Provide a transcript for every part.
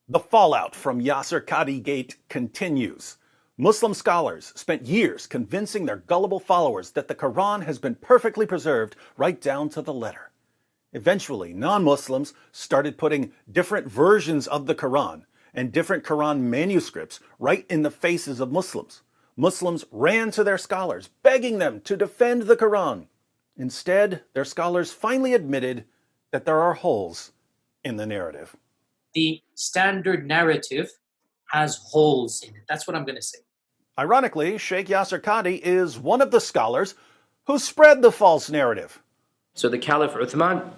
The fallout from Yasir Qadhi Gate continues. Muslim scholars spent years convincing their gullible followers that the Quran has been perfectly preserved right down to the letter. Eventually, non-Muslims started putting different versions of the Quran and different Quran manuscripts right in the faces of Muslims. Muslims ran to their scholars, begging them to defend the Quran. Instead, their scholars finally admitted that there are holes in the narrative. The standard narrative has holes in it. That's what I'm going to say. Ironically, Sheikh Yasir Qadhi is one of the scholars who spread the false narrative. So the Caliph Uthman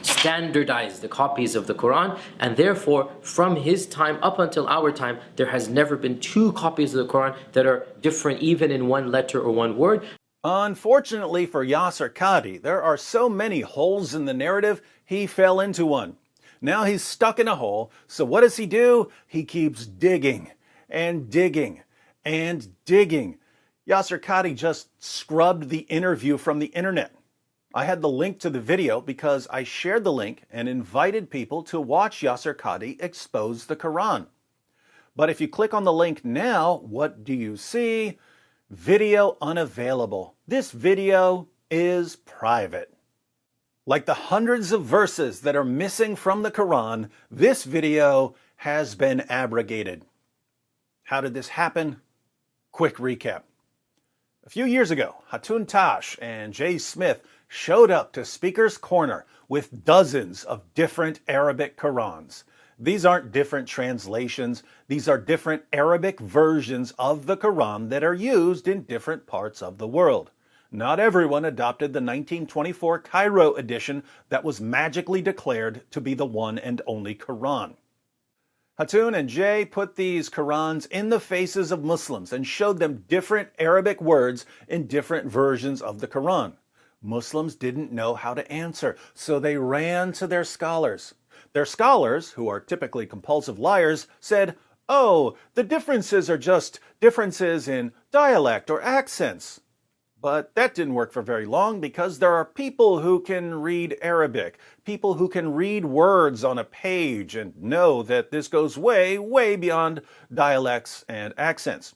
standardized the copies of the Quran, and therefore from his time up until our time there has never been two copies of the Quran that are different even in one letter or one word. Unfortunately for Yasir Qadhi, there are so many holes in the narrative, he fell into one. Now he's stuck in a hole, so what does he do? He keeps digging and digging and digging. Yasir Qadhi just scrubbed the interview from the internet. I had the link to the video because I shared the link and invited people to watch Yasir Qadhi expose the Quran. But if you click on the link now, what do you see? Video unavailable. This video is private. Like the hundreds of verses that are missing from the Quran, this video has been abrogated. How did this happen? Quick recap. A few years ago, Hatun Tash and Jay Smith showed up to Speaker's Corner with dozens of different Arabic Qurans. These aren't different translations. These are different Arabic versions of the Quran that are used in different parts of the world. Not everyone adopted the 1924 Cairo edition that was magically declared to be the one and only Quran. Hatun and Jay put these Qurans in the faces of Muslims and showed them different Arabic words in different versions of the Quran. Muslims didn't know how to answer, so they ran to their scholars. Their scholars, who are typically compulsive liars, said, "Oh, the differences are just differences in dialect or accents." But that didn't work for very long because there are people who can read Arabic, people who can read words on a page and know that this goes way, way beyond dialects and accents.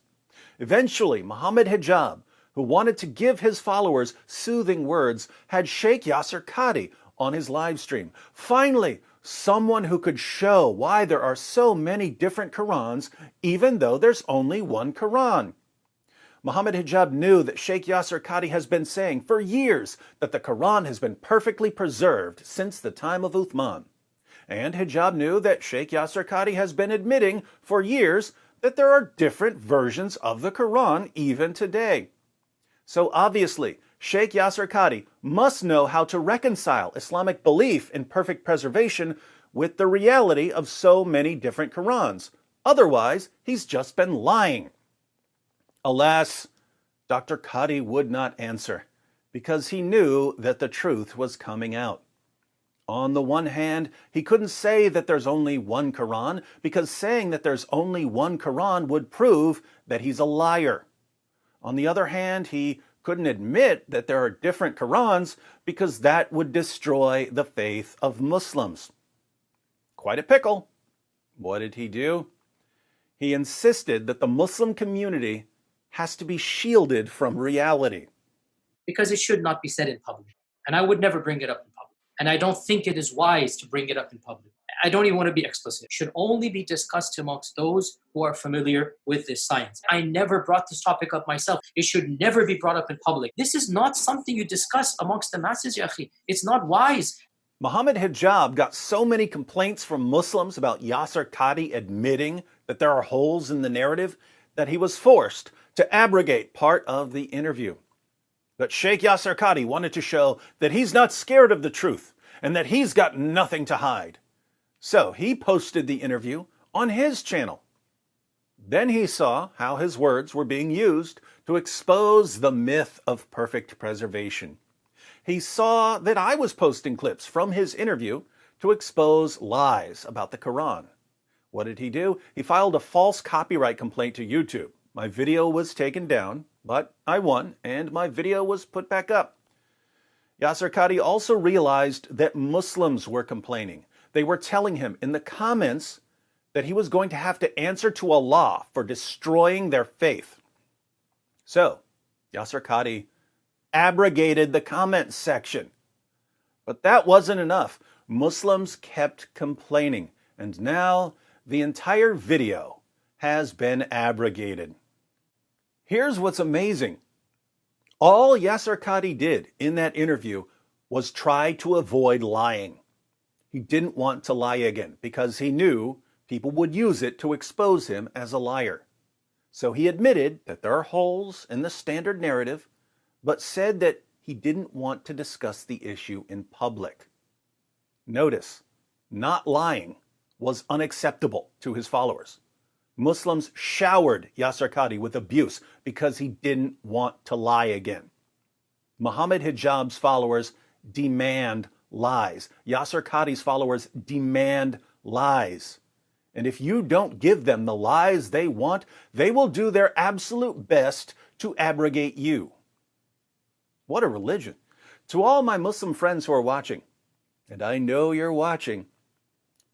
Eventually, Muhammad Hijab, who wanted to give his followers soothing words, had Sheikh Yasir Qadhi on his live stream. Finally, someone who could show why there are so many different Qurans, even though there's only one Quran. Muhammad Hijab knew that Sheikh Yasir Qadhi has been saying for years that the Quran has been perfectly preserved since the time of Uthman. And Hijab knew that Sheikh Yasir Qadhi has been admitting for years that there are different versions of the Quran even today. So obviously, Sheikh Yasir Qadhi must know how to reconcile Islamic belief in perfect preservation with the reality of so many different Qurans. Otherwise, he's just been lying. Alas, Dr. Qadhi would not answer because he knew that the truth was coming out. On the one hand, he couldn't say that there's only one Quran because saying that there's only one Quran would prove that he's a liar. On the other hand, he couldn't admit that there are different Qurans because that would destroy the faith of Muslims. Quite a pickle. What did he do? He insisted that the Muslim community has to be shielded from reality. Because it should not be said in public. And I would never bring it up in public. And I don't think it is wise to bring it up in public. I don't even want to be explicit. It should only be discussed amongst those who are familiar with this science. I never brought this topic up myself. It should never be brought up in public. This is not something you discuss amongst the masses, ya akhi. It's not wise. Muhammad Hijab got so many complaints from Muslims about Yasir Qadhi admitting that there are holes in the narrative that he was forced to abrogate part of the interview. But Sheikh Yasir Qadhi wanted to show that he's not scared of the truth and that he's got nothing to hide. So he posted the interview on his channel. Then he saw how his words were being used to expose the myth of perfect preservation. He saw that I was posting clips from his interview to expose lies about the Quran. What did he do? He filed a false copyright complaint to YouTube. My video was taken down, but I won, and my video was put back up. Yasir Qadhi also realized that Muslims were complaining. They were telling him in the comments that he was going to have to answer to Allah for destroying their faith. So, Yasir Qadhi abrogated the comment section. But that wasn't enough. Muslims kept complaining, and now the entire video has been abrogated. Here's what's amazing. All Yasir Qadhi did in that interview was try to avoid lying. He didn't want to lie again because he knew people would use it to expose him as a liar. So he admitted that there are holes in the standard narrative, but said that he didn't want to discuss the issue in public. Notice, not lying was unacceptable to his followers. Muslims showered Yasir Qadhi with abuse because he didn't want to lie again. Muhammad Hijab's followers demand lies. Yasir Qadhi's followers demand lies. And if you don't give them the lies they want, they will do their absolute best to abrogate you. What a religion. To all my Muslim friends who are watching, and I know you're watching,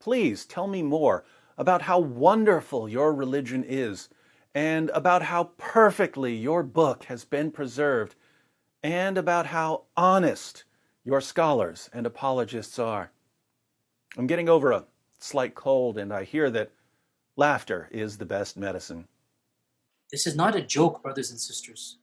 please tell me more about how wonderful your religion is, and about how perfectly your book has been preserved, and about how honest your scholars and apologists are. I'm getting over a slight cold, and I hear that laughter is the best medicine. This is not a joke, brothers and sisters.